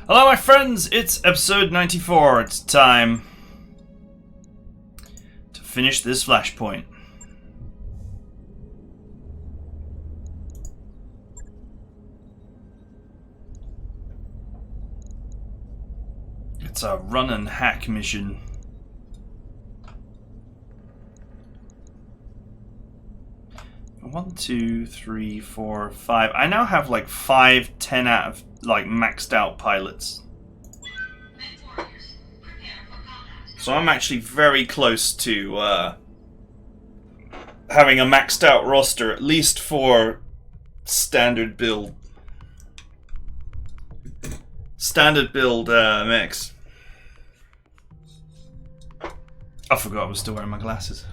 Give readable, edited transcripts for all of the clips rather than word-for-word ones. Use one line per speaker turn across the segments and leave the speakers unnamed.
Hello my friends, it's episode 94. It's time to finish this flashpoint. It's a run and hack mission. One, two, three, four, five. I now have like 5, 10 out of like maxed out pilots. So I'm actually very close to having a maxed out roster, at least for standard build. Standard build mechs. I forgot I was still wearing my glasses.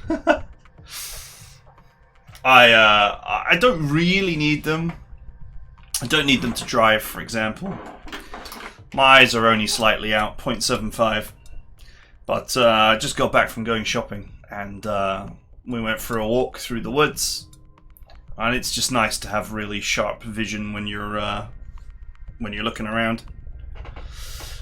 I don't really need them. I don't need them to drive, for example. My eyes are only slightly out, 0.75. But I just got back from going shopping, and we went for a walk through the woods. And it's just nice to have really sharp vision when you're looking around.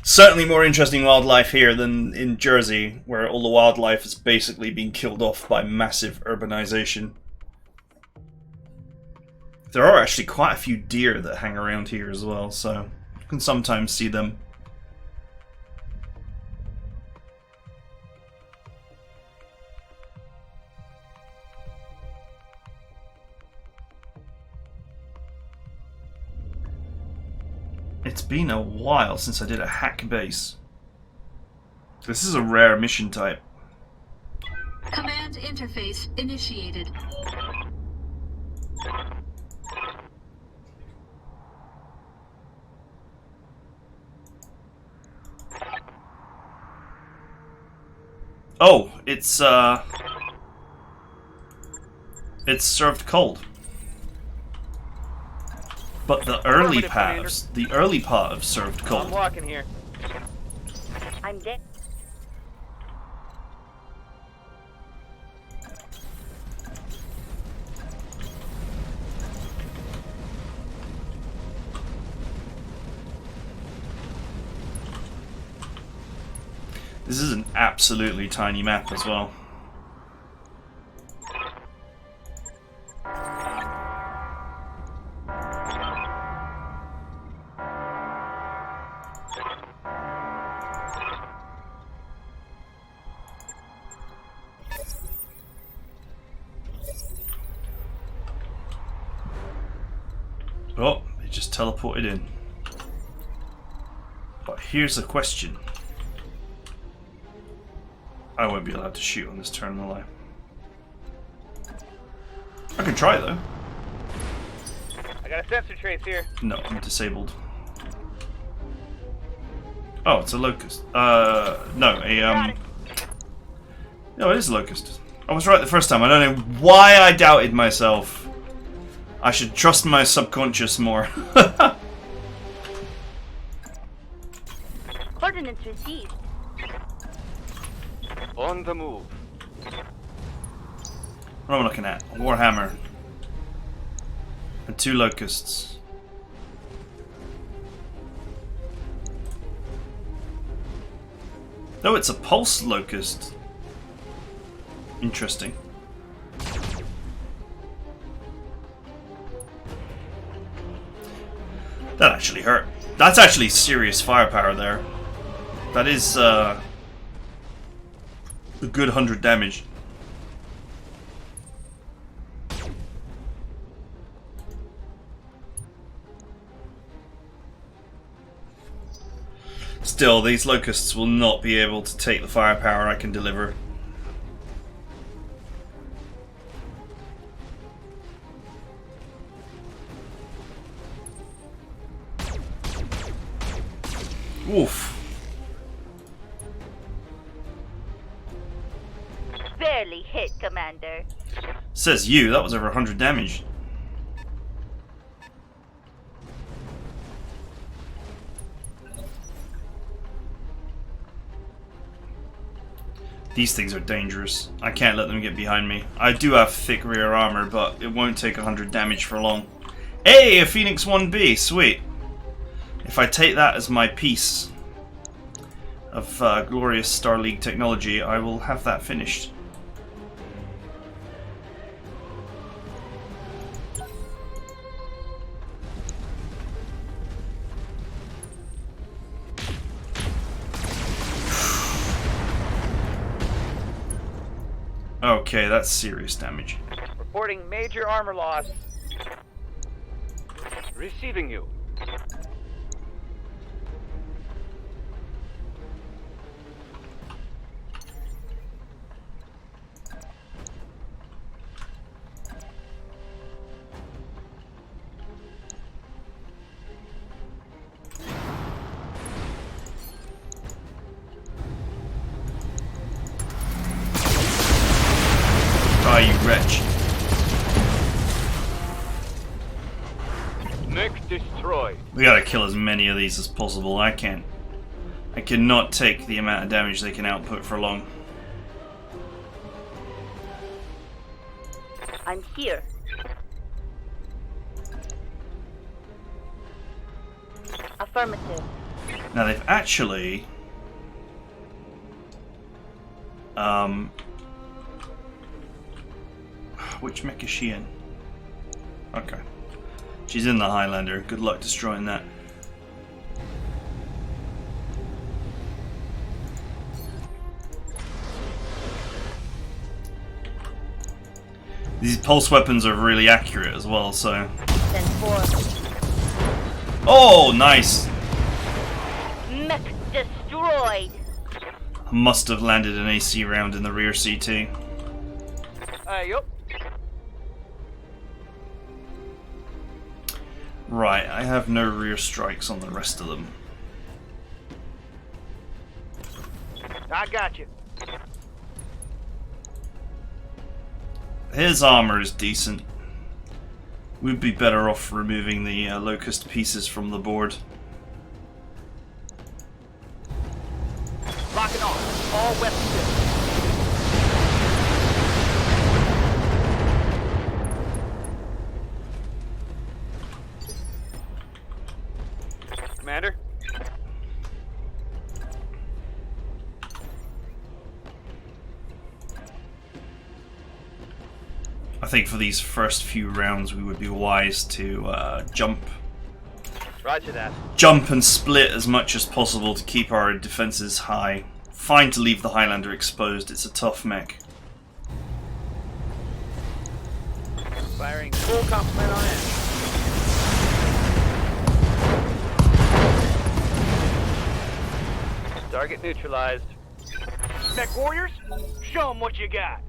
Certainly more interesting wildlife here than in Jersey, where all the wildlife has basically been killed off by massive urbanization. There are actually quite a few deer that hang around here as well, so you can sometimes see them. It's been a while since I did a hack base. This is a rare mission type.
Command interface initiated.
Oh, it's served cold. But the early part of served cold.
I'm walking here.
I'm dead.
This is an absolutely tiny map as well. Oh, they just teleported in. But here's the question. I won't be allowed to shoot on this turn, will I? I can try though.
I got a sensor trace here.
No, I'm disabled. Oh, it's a locust. No, No, it is a locust. I was right the first time. I don't know why I doubted myself. I should trust my subconscious more.
Coordinates received.
On the move.
What am I looking at? A Warhammer. And 2 locusts. Oh, it's a pulse locust. Interesting. That actually hurt. That's actually serious firepower there. That is a good 100 damage. Still, these locusts will not be able to take the firepower I can deliver. Oof.
Barely hit, Commander.
Says you, that was over 100 damage. These things are dangerous. I can't let them get behind me. I do have thick rear armor, but it won't take 100 damage for long. Hey, a Phoenix 1B, sweet. If I take that as my piece of glorious Star League technology, I will have that finished. Okay, that's serious damage.
Reporting major armor loss. Receiving you.
Ah, you wretch.
Mech destroyed.
We gotta kill as many of these as possible. I cannot take the amount of damage they can output for long.
I'm here. Affirmative.
Now they've actually which mech is she in? Okay. She's in the Highlander. Good luck destroying that. These pulse weapons are really accurate as well, so...
Then 4.
Oh, nice!
Mech destroyed.
Must have landed an AC round in the rear CT.
Yup.
Right, I have no rear strikes on the rest of them.
I got you.
His armor is decent. We'd be better off removing the locust pieces from the board.
Locking on. All weapons in. Commander?
I think for these first few rounds we would be wise to jump
Roger that.
jump and split as much as possible to keep our defenses high. Fine to leave the Highlander exposed, it's a tough mech.
Firing full complement on end. Target neutralized. Mech warriors, show them what you got.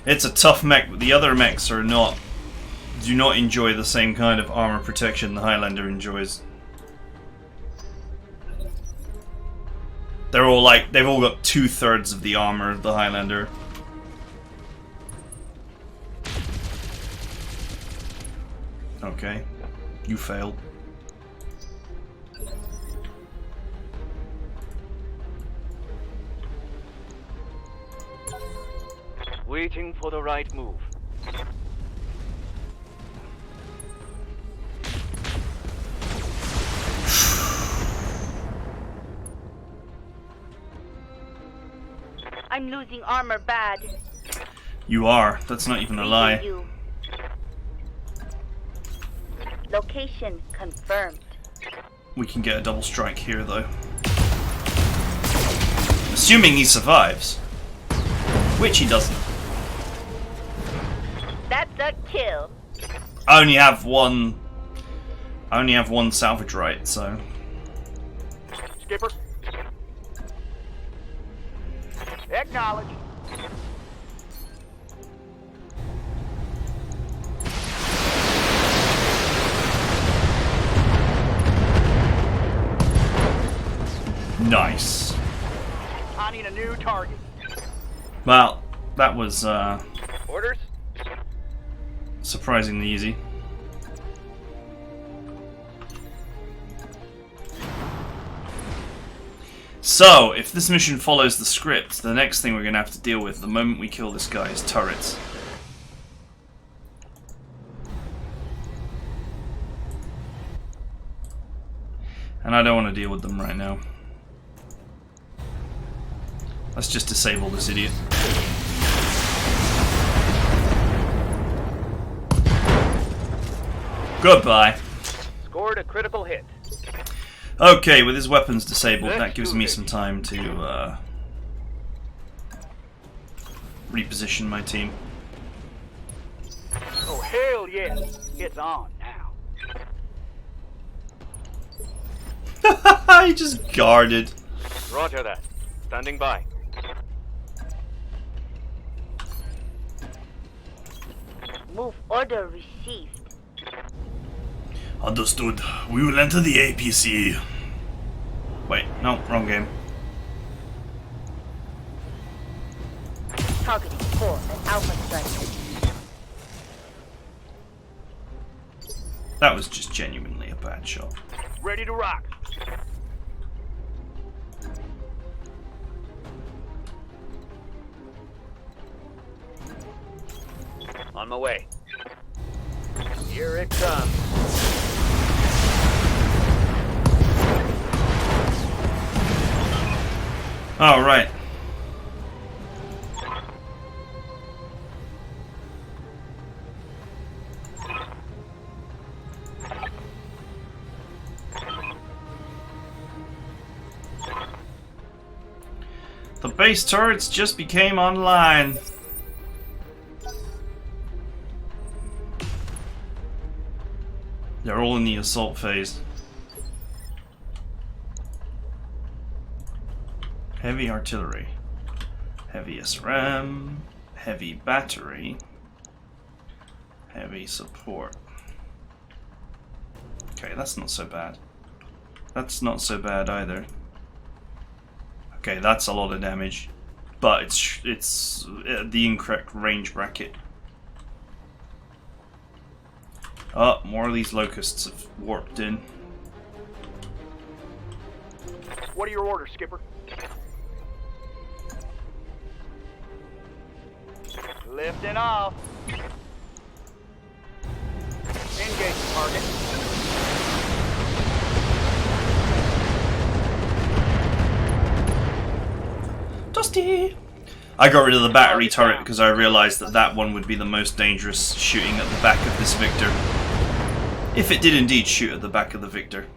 It's a tough mech, but the other mechs do not enjoy the same kind of armor protection the Highlander enjoys. They've all got 2/3 of the armor of the Highlander. Okay, you failed.
Waiting for the right move.
I'm losing armor bad.
You are. That's not even a lie.
You. Location confirmed.
We can get a double strike here, though. Assuming he survives. Which he doesn't.
That's a kill.
I only have one salvage right, so...
Skipper. Acknowledge.
Nice.
I need a new target.
Well, that was
Orders?
surprisingly easy. So, if this mission follows the script, the next thing we're going to have to deal with the moment we kill this guy is turrets. And I don't want to deal with them right now. Let's just disable this idiot. Goodbye.
Scored a critical hit.
Okay, with his weapons disabled, that gives me some time to reposition my team.
Oh, hell yes. It's on now.
He just guarded.
Roger that. Standing by.
Move order received.
Understood. We will enter the APC. Wait, no, wrong game.
Targeting for an alpha strike.
That was just genuinely a bad shot.
Ready to rock. On my way. Here it comes.
All right. The base turrets just became online. They're all in the assault phase. Heavy artillery, heaviest ram, heavy battery, heavy support. Okay, that's not so bad. That's not so bad either. Okay, that's a lot of damage, but it's the incorrect range bracket. Oh, more of these locusts have warped in.
What are your orders, Skipper? Lifting off. Engage the target.
Dusty! I got rid of the battery turret because I realized that that one would be the most dangerous shooting at the back of this Victor. If it did indeed shoot at the back of the Victor.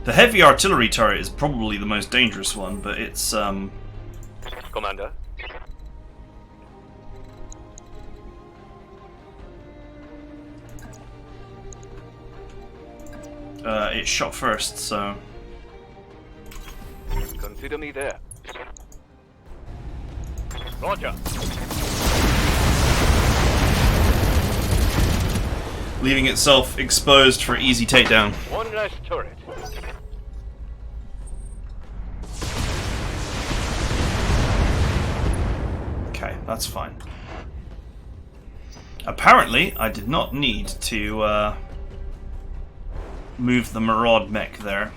The heavy artillery turret is probably the most dangerous one, but it's
Commander.
it shot first, so
Consider me there. Roger.
leaving itself exposed for easy takedown.
One nice turret.
Okay, that's fine. Apparently, I did not need to move the Maraude mech there.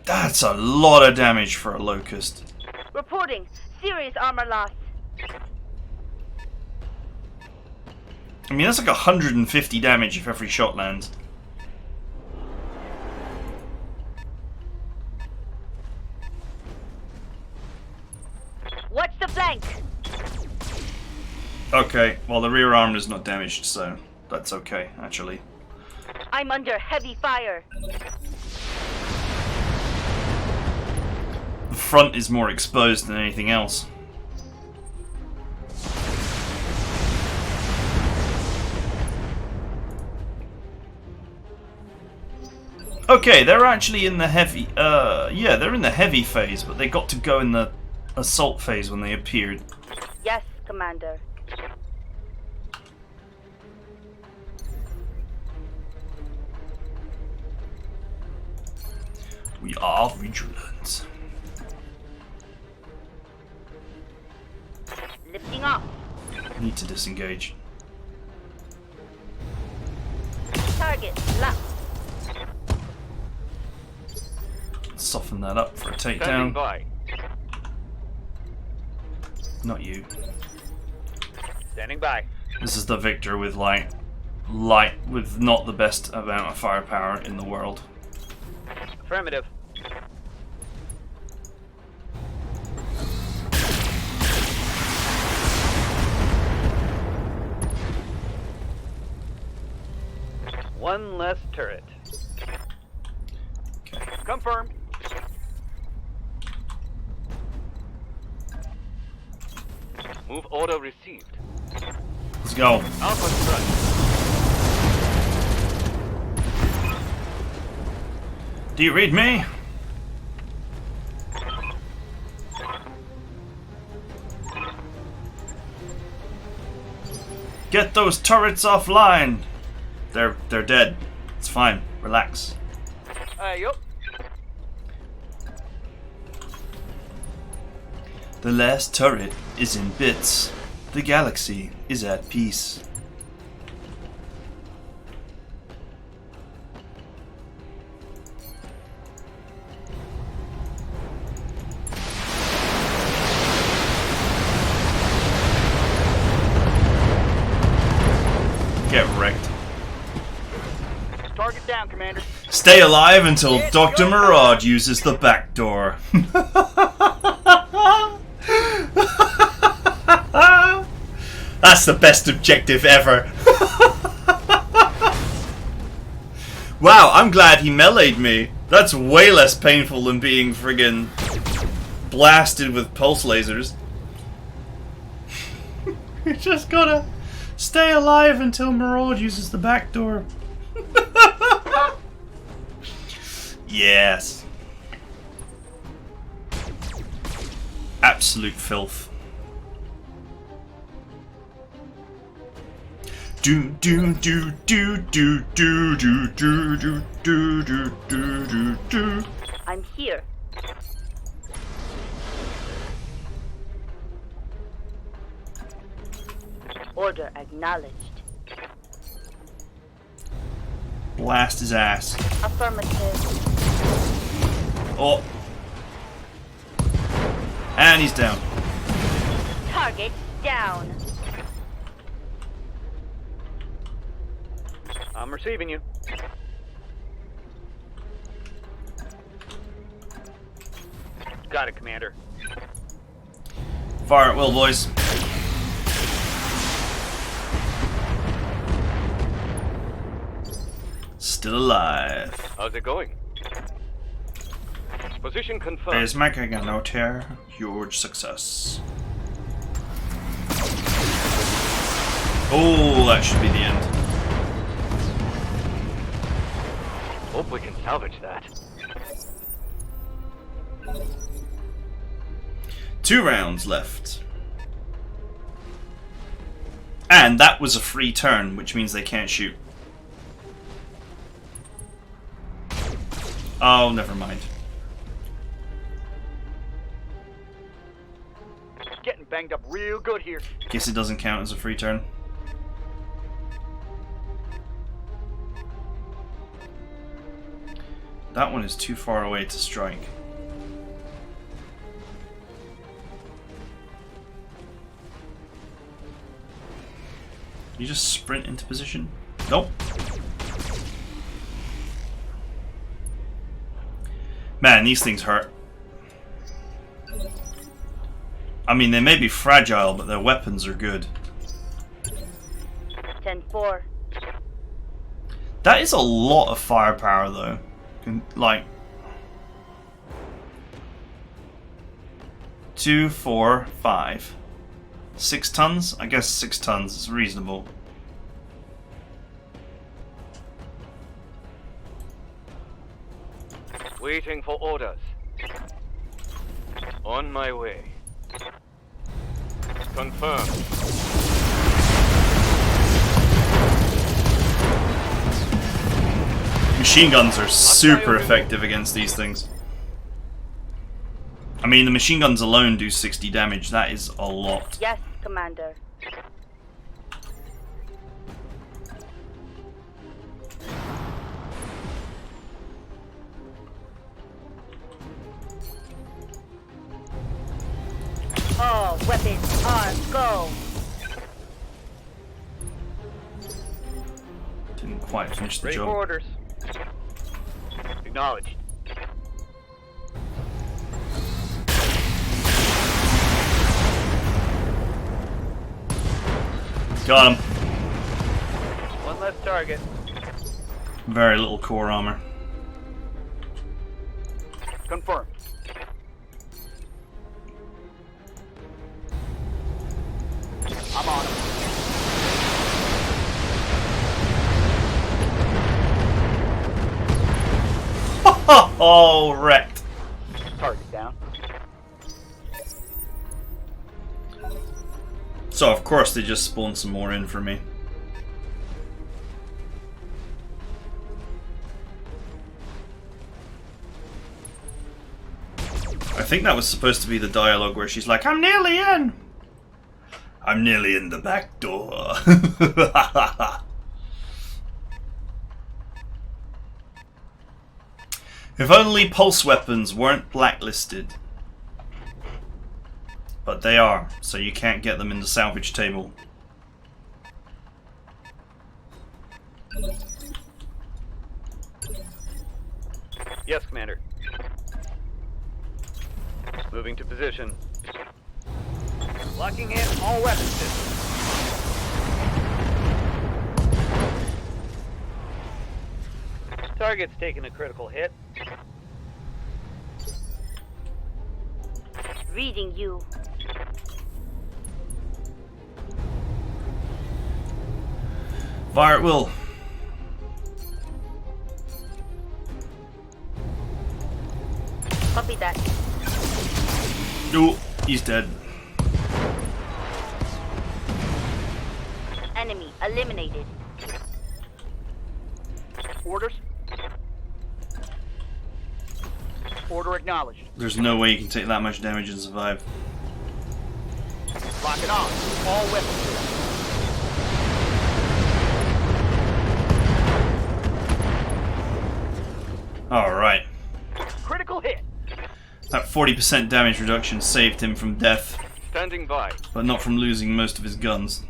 That's a lot of damage for a Locust.
Reporting serious armor loss.
I mean, that's like 150 damage if every shot lands.
Watch the flank.
Okay, well the rear armor is not damaged, so that's okay, actually.
I'm under heavy fire.
The front is more exposed than anything else. Okay, they're actually in the heavy, yeah, they're in the heavy phase, but they got to go in the assault phase when they appeared.
Yes, Commander.
We are vigilant. Need to disengage.
Target locked.
Soften that up for a
Standing
takedown.
by.
Not you.
Standing by.
This is the Victor with light with not the best amount of firepower in the world.
Affirmative. One less turret.
Okay.
Confirmed. Move order received.
Let's go.
Alpha strike.
Do you read me? Get those turrets offline. They're dead. It's fine. Relax.
Yup.
The last turret is in bits. The galaxy is at peace. Get wrecked.
Target down, Commander.
Stay alive until Dr. Maraud uses the back door. That's the best objective ever. Wow, I'm glad he meleeed me. That's way less painful than being friggin' blasted with pulse lasers. You just gotta stay alive until Maraud uses the back door. Yes. Absolute filth. Do do do do do do do do do do do do do.
I'm here. Order acknowledged.
Blast his ass.
Affirmative.
Oh. And he's down.
Target down.
I'm receiving you. Got it, Commander.
Fire at will, boys. Still alive.
How's it going? Position confirmed.
There's making a note here. Huge success. Oh, that should be the end.
Hope we can salvage that.
2 rounds left. And that was a free turn, which means they can't shoot. Oh, never mind.
Getting banged up real good here.
Guess it doesn't count as a free turn. That one is too far away to strike. You just sprint into position? Nope. Man, these things hurt. I mean, they may be fragile, but their weapons are good.
10-4.
That is a lot of firepower, though. Like 2, 4, 5, 6 tons. I guess 6 tons is reasonable.
Waiting for orders. On my way. Confirmed.
Machine guns are super effective against these things. I mean, the machine guns alone do 60 damage. That is a lot.
Yes, Commander.
haven't quite finished the
Ready for
job.
orders. Acknowledged.
Got him.
One less target.
Very little core armor.
Confirmed. I'm on him.
Oh, wrecked.
Target down.
So of course they just spawned some more in for me. I think that was supposed to be the dialogue where she's like, I'm nearly in! I'm nearly in the back door. If only pulse weapons weren't blacklisted. But they are, so you can't get them in the salvage table.
Yes, Commander. Moving to position. Locking in all weapon systems. Target's taking a critical hit.
Reading you.
Fire at will.
Copy that.
No, he's dead.
Enemy eliminated.
Orders. Order acknowledged.
There's no way you can take that much damage and survive.
Lock it on. All weapon systems.
Alright.
Critical hit.
That 40% damage reduction saved him from death,
Standing by.
but not from losing most of his guns.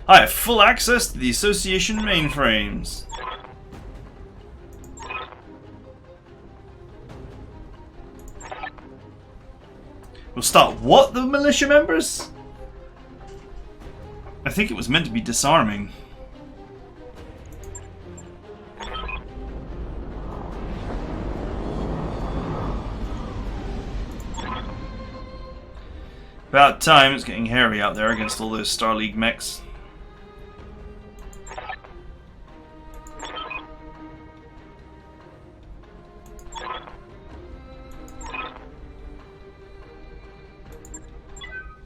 I have full access to the Association mainframes. We'll start what, the militia members? I think it was meant to be disarming. About time. It's getting hairy out there against all those Star League mechs.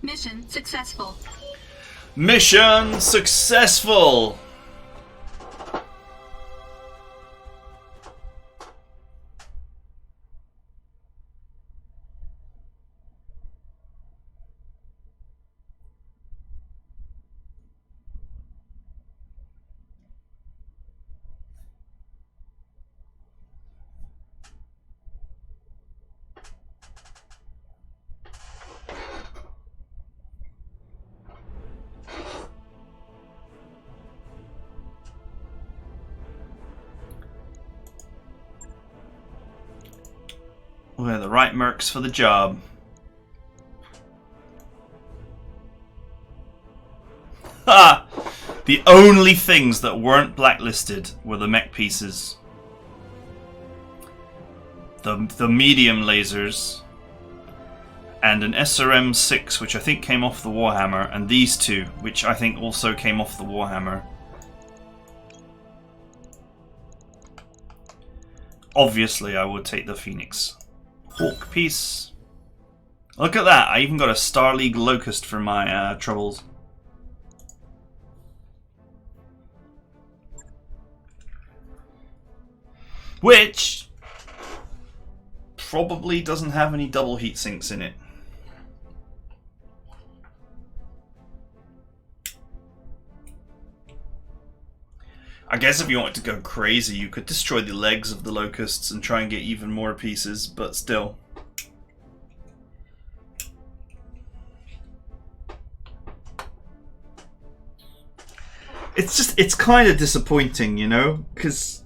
Mission successful.
Mission successful! We're the right mercs for the job. Ha! The only things that weren't blacklisted were the mech pieces. The medium lasers. And an SRM-6, which I think came off the Warhammer. And these two, which I think also came off the Warhammer. Obviously, I would take the Phoenix. Hawk piece. Look at that! I even got a Star League Locust for my troubles. Which probably doesn't have any double heat sinks in it. I guess if you wanted to go crazy, you could destroy the legs of the locusts and try and get even more pieces, but still. it's kind of disappointing, you know, because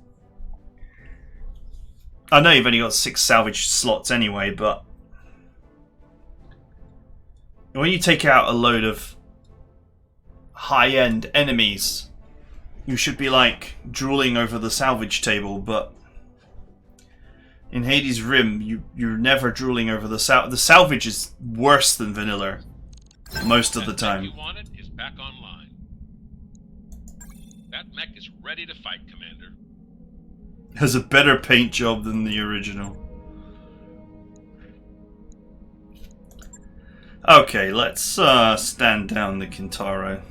I know you've only got 6 salvage slots anyway, but when you take out a load of high-end enemies, you should be like drooling over the salvage table, but in Hyades Rim, you're never drooling over the salvage is worse than vanilla most of the time.
You wanted is back online. That mech is ready to fight, Commander.
Has a better paint job than the original. Okay, let's stand down the Kintaro.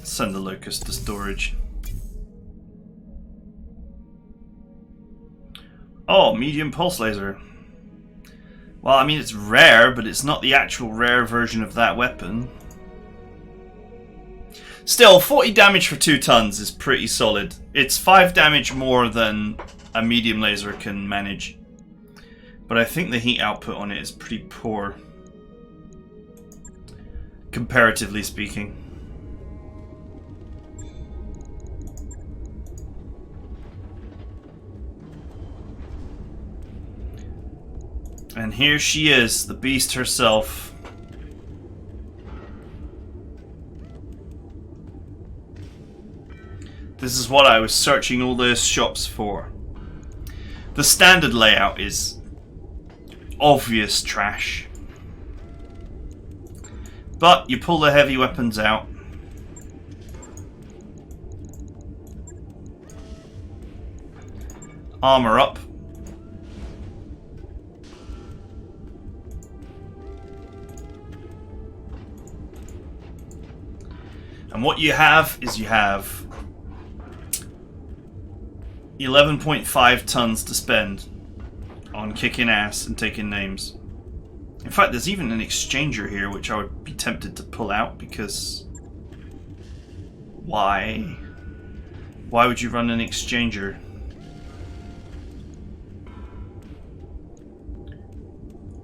Send the Locust to storage. Oh, medium pulse laser. Well, I mean, it's rare, but it's not the actual rare version of that weapon. Still, 40 damage for 2 tons is pretty solid. It's 5 damage more than a medium laser can manage. But I think the heat output on it is pretty poor, comparatively speaking. And here she is, the beast herself. This is what I was searching all those shops for. The standard layout is obvious trash. But you pull the heavy weapons out. Armor up. And what you have is you have 11.5 tons to spend on kicking ass and taking names. In fact, there's even an exchanger here, which I would be tempted to pull out because... Why? Why would you run an exchanger?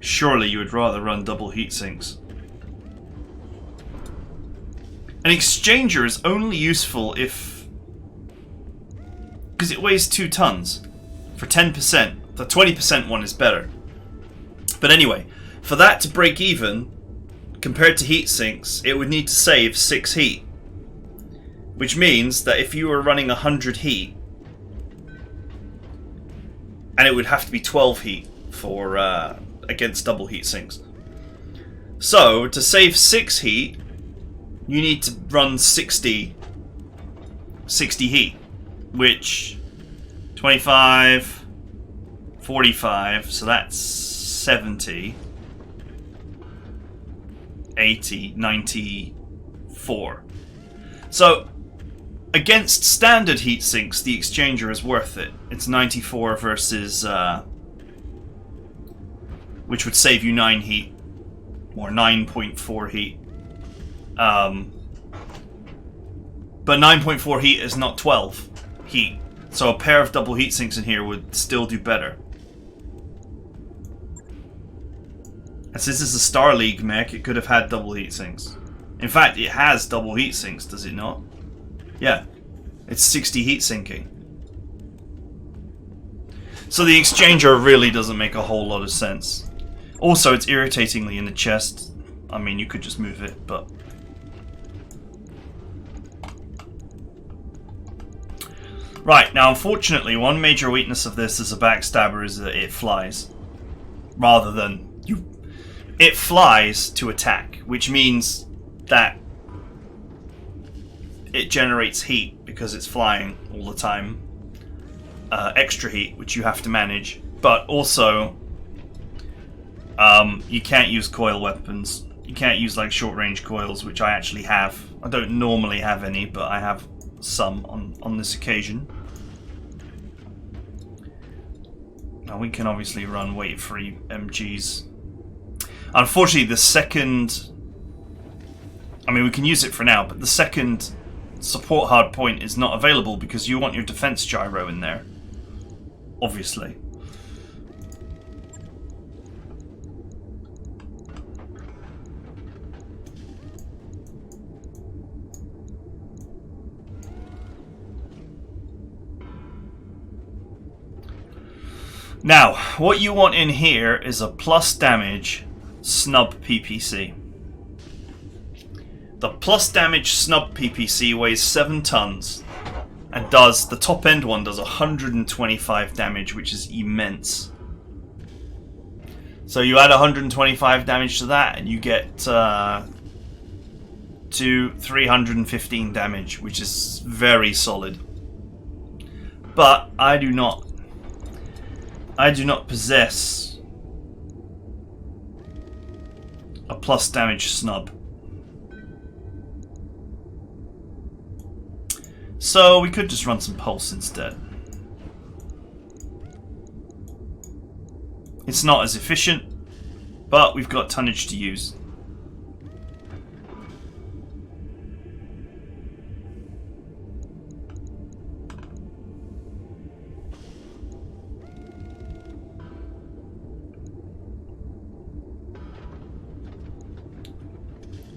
Surely you would rather run double heat sinks. An exchanger is only useful if... because it weighs 2 tons. For 10%. The 20% one is better. But anyway, for that to break even, compared to heat sinks, it would need to save 6 heat. Which means that if you were running 100 heat, and it would have to be 12 heat for against double heat sinks. So, to save 6 heat, you need to run 60 heat, which 25, 45, so that's 70, 80, 94. So against standard heat sinks, the exchanger is worth it. It's 94 versus which would save you 9 heat, or 9.4 heat. But 9.4 heat is not 12 heat, so a pair of double heat sinks in here would still do better. And since it's a Star League mech, it could have had double heat sinks. In fact, it has double heat sinks, does it not? Yeah, it's 60 heat sinking. So the exchanger really doesn't make a whole lot of sense. Also, it's irritatingly in the chest. I mean, you could just move it, but... Right, now unfortunately, one major weakness of this as a backstabber is that it flies. Rather than you... It flies to attack, which means that it generates heat because it's flying all the time. Extra heat, which you have to manage. But also, you can't use coil weapons. You can't use like short-range coils, which I actually have. I don't normally have any, but I have some on this occasion. Now we can obviously run weight-free MGs. Unfortunately, the second... I mean, we can use it for now, but the second support hard point is not available because you want your defense gyro in there. Obviously. Now, what you want in here is a plus damage snub PPC. The plus damage snub PPC weighs 7 tons and does, the top end one does 125 damage, which is immense. So you add 125 damage to that and you get to 315 damage, which is very solid. But I do not possess a plus damage snub. So we could just run some pulse instead. It's not as efficient, but we've got tonnage to use.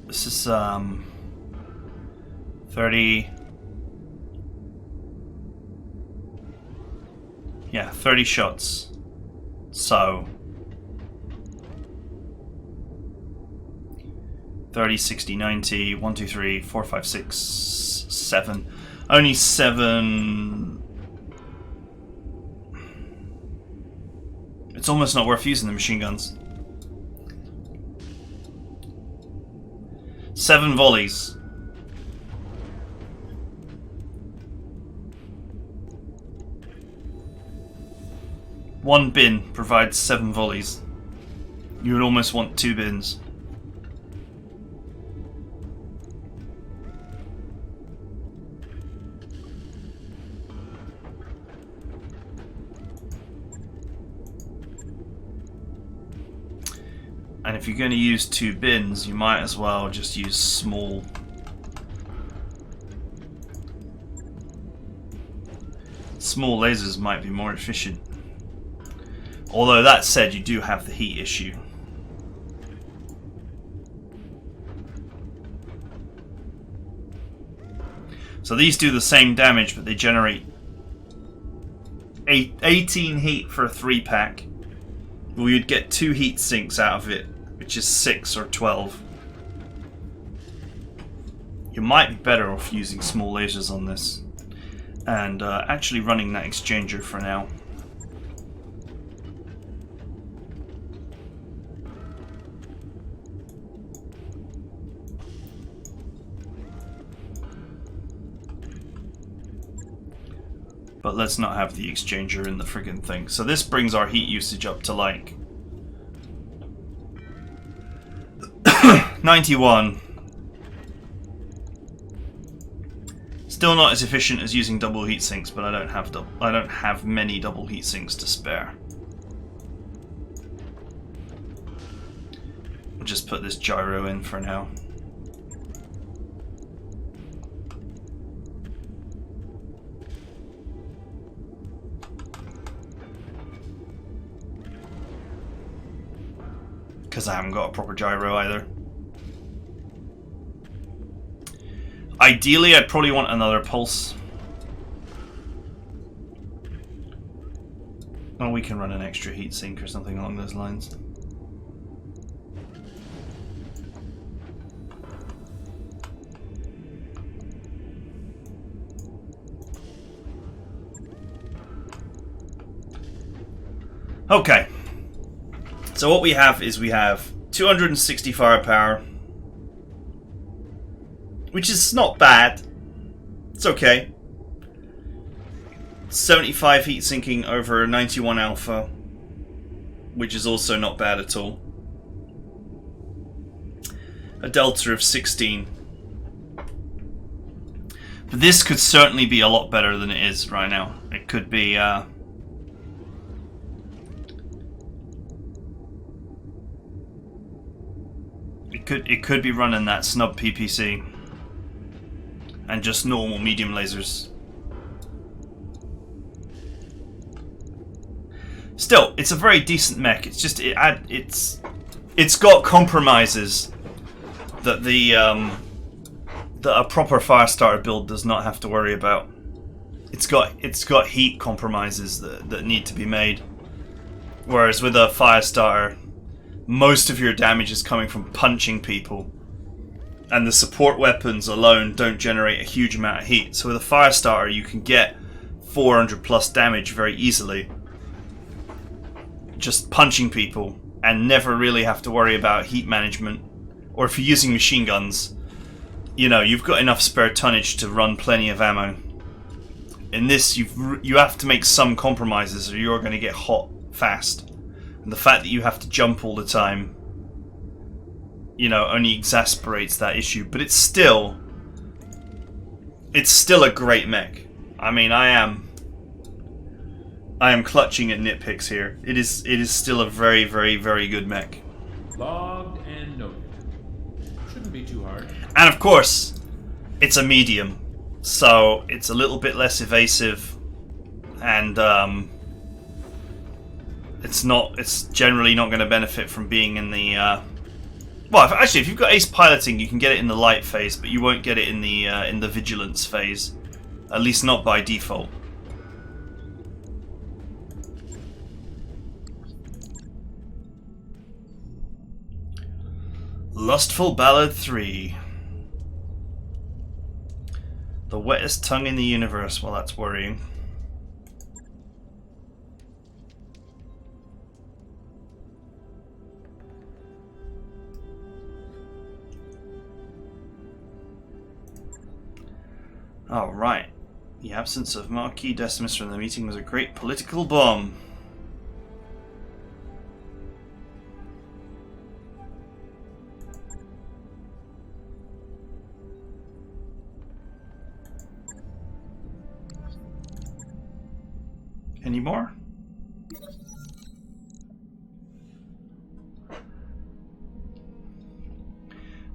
This is 30. Yeah, 30 shots. So 30, 60, 90, 1, 2, 3, 4, 5, 6, 7. Only 7. It's almost not worth using the machine guns. 7 volleys. One bin provides 7 volleys. You would almost want 2 bins. And if you're going to use 2 bins, you might as well just use small. Small lasers might be more efficient. Although that said, you do have the heat issue. So these do the same damage, but they generate 18 heat for a 3-pack. Well, you'd get 2 heat sinks out of it, which is 6 or 12. You might be better off using small lasers on this and actually running that exchanger for now. But let's not have the exchanger in the friggin' thing. So this brings our heat usage up to like 91. Still not as efficient as using double heat sinks, but I don't have many double heat sinks to spare. We'll just put this gyro in for now. Because I haven't got a proper gyro either. Ideally, I'd probably want another pulse. Or we can run an extra heatsink or something along those lines. Okay. So what we have is we have 260 firepower, which is not bad. It's okay. 75 heat sinking over 91 alpha, which is also not bad at all. A delta of 16. But this could certainly be a lot better than it is right now. It could be it could be running that snub PPC and just normal medium lasers. Still, it's a very decent mech. It's just it's got compromises that that a proper Firestarter build does not have to worry about. It's got heat compromises that need to be made. Whereas with a fire starter, most of your damage is coming from punching people. And the support weapons alone don't generate a huge amount of heat. So with a fire starter, you can get 400 plus damage very easily. Just punching people and never really have to worry about heat management. Or if you're using machine guns, you know, you've got enough spare tonnage to run plenty of ammo. In this, you have to make some compromises or you're going to get hot fast. And the fact that you have to jump all the time, you know, only exasperates that issue. But it's still a great mech. I mean, I am clutching at nitpicks here. It is still a very, very, very good mech.
Logged and noted. Shouldn't be too hard.
And of course, it's a medium, so it's a little bit less evasive, and it's generally not going to benefit from being in the well, actually, if you've got ace piloting, you can get it in the light phase, but you won't get it in the vigilance phase, at least not by default. Lustful Ballad 3. The wettest tongue in the universe. Well, that's worrying. Alright. The absence of Marquis Decimus from the meeting was a great political bomb. Any more?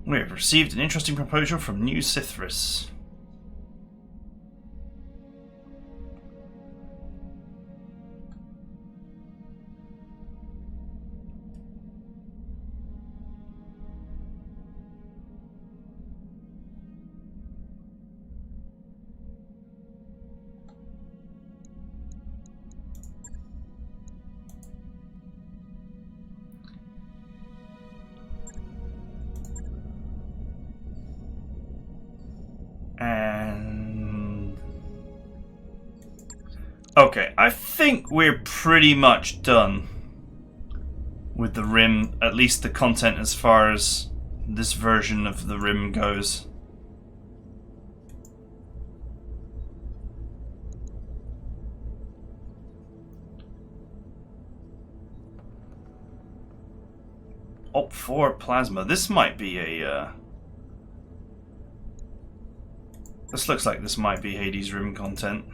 We have received an interesting proposal from New Sithris. Okay, I think we're pretty much done with the Rim, at least the content as far as this version of the Rim goes. Op 4 Plasma. This might be a... This looks like this might be Hyades Rim content.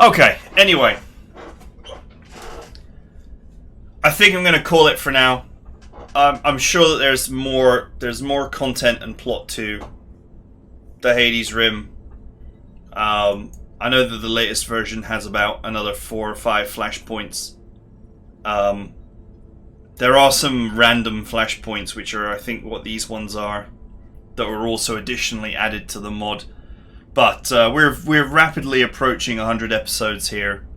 Okay, anyway. I think I'm going to call it for now. I'm sure that there's more content and plot to the Hyades Rim. I know that the latest version has about another 4 or 5 flashpoints. There are some random flashpoints, which are, I think, what these ones are, that were also additionally added to the mod. But we're rapidly approaching 100 episodes here,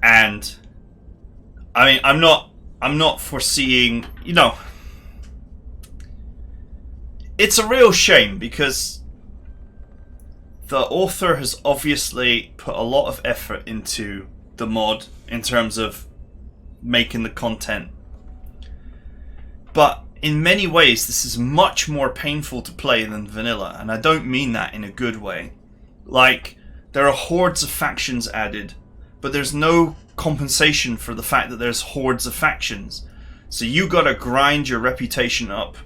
and I mean, I'm not foreseeing, you know, it's a real shame because the author has obviously put a lot of effort into the mod in terms of making the content, but in many ways this is much more painful to play than vanilla, and I don't mean that in a good way. Like, there are hordes of factions added, but there's no compensation for the fact that there's hordes of factions. So you gotta grind your reputation up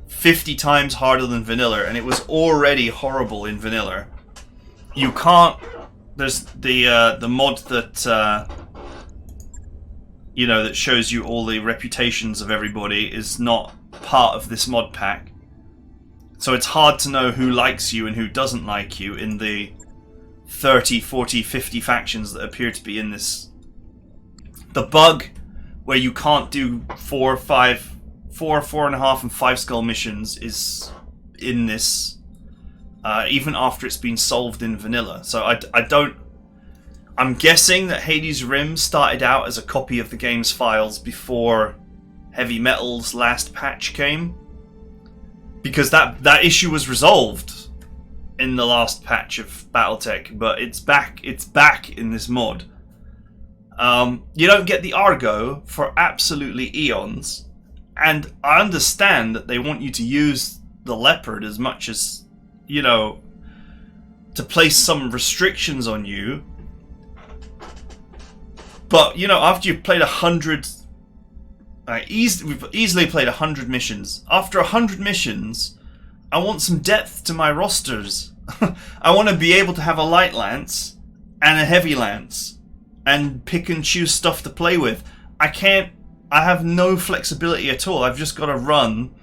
50 times harder than vanilla, and it was already horrible in vanilla. You can't... There's the mod that you know, that shows you all the reputations of everybody is not part of this mod pack. So it's hard to know who likes you and who doesn't like you in the 30, 40, 50 factions that appear to be in this. The bug where you can't do 4 or 5 4, 4.5, and 5 skull missions is in this, even after it's been solved in vanilla. So I don't. I'm guessing that Hyades Rim started out as a copy of the game's files before Heavy Metal's last patch came, because that issue was resolved in the last patch of BattleTech, but it's back in this mod. You don't get the Argo for absolutely eons, and I understand that they want you to use the Leopard as much as, you know, to place some restrictions on you. But, you know, after you've played 100... we've easily played 100 missions. After 100 missions, I want some depth to my rosters. I want to be able to have a light lance and a heavy lance and pick and choose stuff to play with. I have no flexibility at all. I've just got to run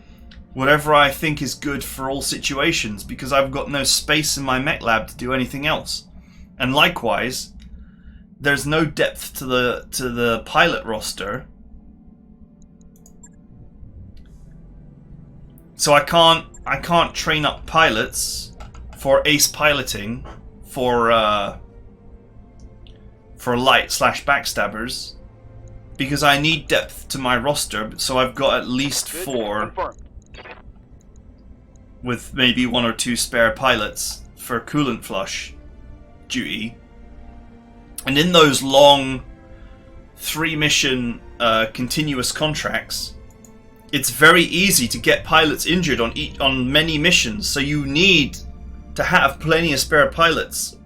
whatever I think is good for all situations, because I've got no space in my mech lab to do anything else. And likewise, there's no depth to the pilot roster. So I can't train up pilots for ace piloting for light/backstabbers, because I need depth to my roster. So I've got at least 4,
Confirmed.
with maybe 1 or 2 spare pilots for coolant flush duty. And in those long 3-mission continuous contracts, it's very easy to get pilots injured on many missions, so you need to have plenty of spare pilots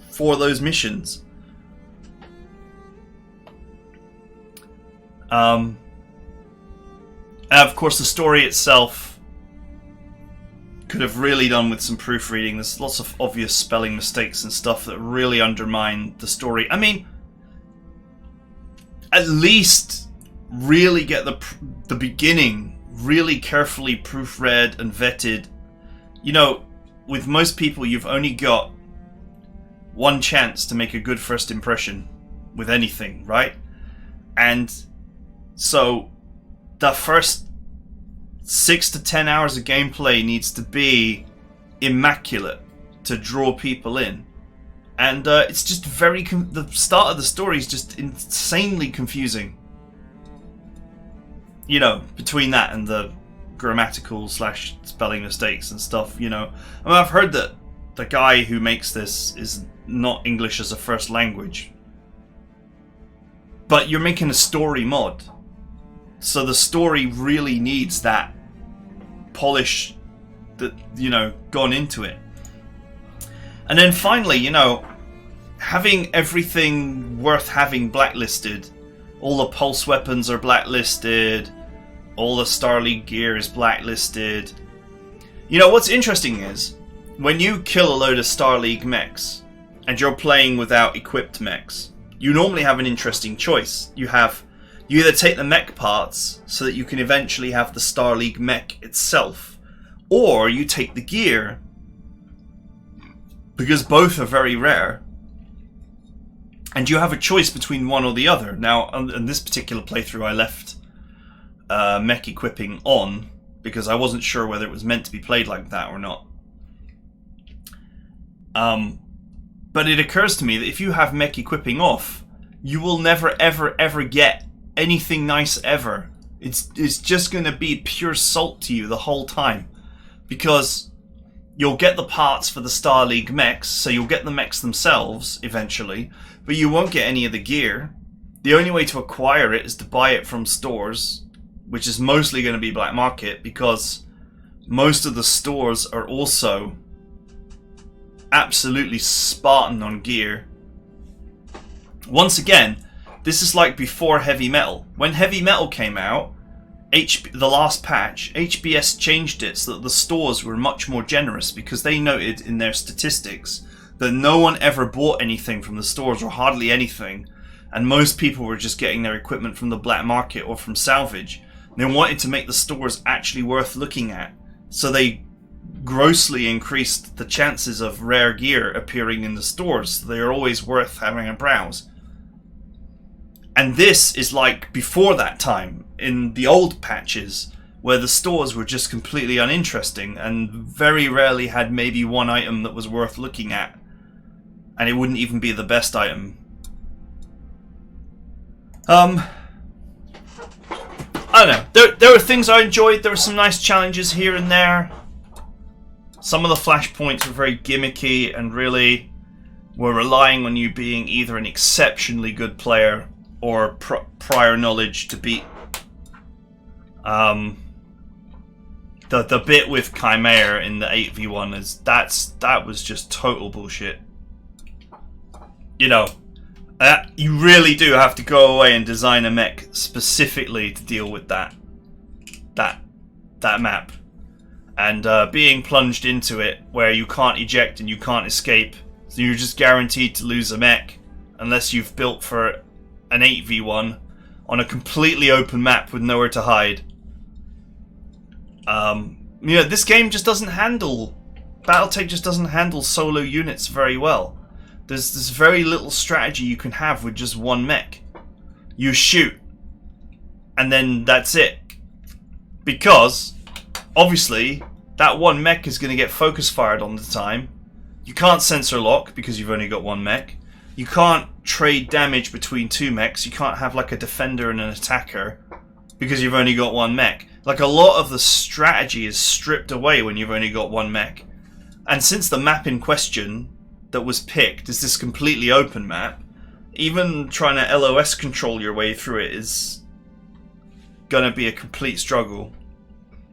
for those missions. And of course, the story itself could have really done with some proofreading. There's lots of obvious spelling mistakes and stuff that really undermine the story. I mean, at least really get the beginning really carefully proofread and vetted. You know, with most people, you've only got one chance to make a good first impression with anything, right? And so the first 6 to 10 hours of gameplay needs to be immaculate to draw people in. And it's just the start of the story is just insanely confusing. You know, between that and the grammatical / spelling mistakes and stuff, you know. I mean, I've heard that the guy who makes this is not English as a first language. But you're making a story mod. So the story really needs that polish that, you know, gone into it. And then finally, you know, having everything worth having blacklisted. All the pulse weapons are blacklisted. All the Star League gear is blacklisted. You know, what's interesting is, when you kill a load of Star League mechs, and you're playing without equipped mechs, you normally have an interesting choice. You either take the mech parts, so that you can eventually have the Star League mech itself, or you take the gear, because both are very rare, and you have a choice between one or the other. Now, in this particular playthrough, I left mech equipping on, because I wasn't sure whether it was meant to be played like that or not. But it occurs to me that if you have mech equipping off, you will never ever get anything nice ever. It's just going to be pure salt to you the whole time, because you'll get the parts for the Star League mechs, so you'll get the mechs themselves eventually, but you won't get any of the gear. The only way to acquire it is to buy it from stores, which is mostly going to be black market, because most of the stores are also absolutely Spartan on gear. Once again, this is like before Heavy Metal. When Heavy Metal came out, the last patch, HBS changed it so that the stores were much more generous, because they noted in their statistics that no one ever bought anything from the stores, or hardly anything, and most people were just getting their equipment from the black market or from salvage. They wanted to make the stores actually worth looking at, so they grossly increased the chances of rare gear appearing in the stores, so they are always worth having a browse. And this is like before that time. in the old patches, where the stores were just completely uninteresting and very rarely had maybe one item that was worth looking at, and it wouldn't even be the best item. I don't know. There were things I enjoyed. There were some nice challenges here and there. Some of the flashpoints were very gimmicky and really were relying on you being either an exceptionally good player or prior knowledge to beat. The bit with Chimera in the 8v1 is that was just total bullshit. You know, you really do have to go away and design a mech specifically to deal with that map. And being plunged into it where you can't eject and you can't escape, so you're just guaranteed to lose a mech unless you've built for an 8v1 on a completely open map with nowhere to hide. You know, this game just doesn't handle... BattleTech just doesn't handle solo units very well. There's very little strategy you can have with just one mech. You shoot, and then that's it. Because, obviously, that one mech is going to get focus fired on the time. You can't sensor lock because you've only got one mech. You can't trade damage between two mechs. You can't have like a defender and an attacker because you've only got one mech. Like, a lot of the strategy is stripped away when you've only got one mech. And since the map in question that was picked is this completely open map, even trying to LOS control your way through it is gonna be a complete struggle.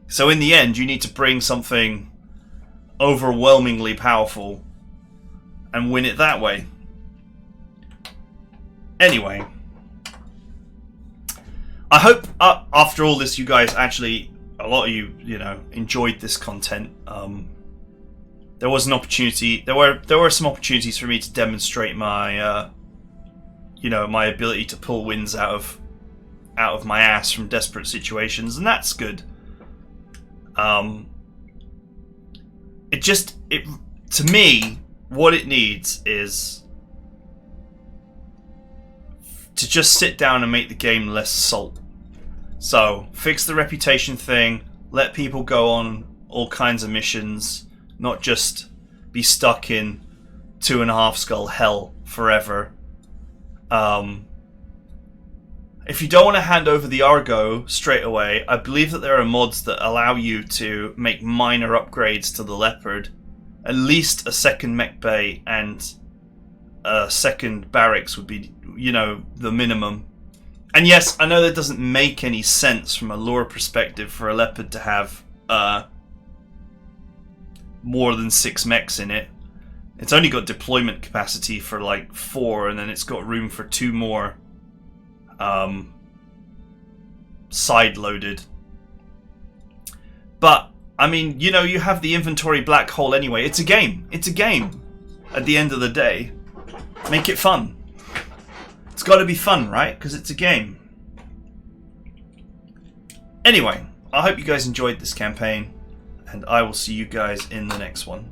So in the end, you need to bring something overwhelmingly powerful and win it that way. Anyway, I hope after all this you guys actually, a lot of you, you know, enjoyed this content. There was an opportunity, there were some opportunities for me to demonstrate my, you know, my ability to pull wins out of my ass from desperate situations, and that's good. To me, what it needs is to just sit down and make the game less salt. So, fix the reputation thing, let people go on all kinds of missions, not just be stuck in 2.5 skull hell forever. If you don't want to hand over the Argo straight away, I believe that there are mods that allow you to make minor upgrades to the Leopard. At least a second mech bay and a second barracks would be, you know, the minimum. And yes, I know that doesn't make any sense from a lore perspective for a Leopard to have more than 6 mechs in it. It's only got deployment capacity for like 4, and then it's got room for 2 more side-loaded. But, I mean, you know, you have the inventory black hole anyway. It's a game. It's a game. At the end of the day. Make it fun. It's got to be fun, right? Because it's a game. Anyway, I hope you guys enjoyed this campaign, and I will see you guys in the next one.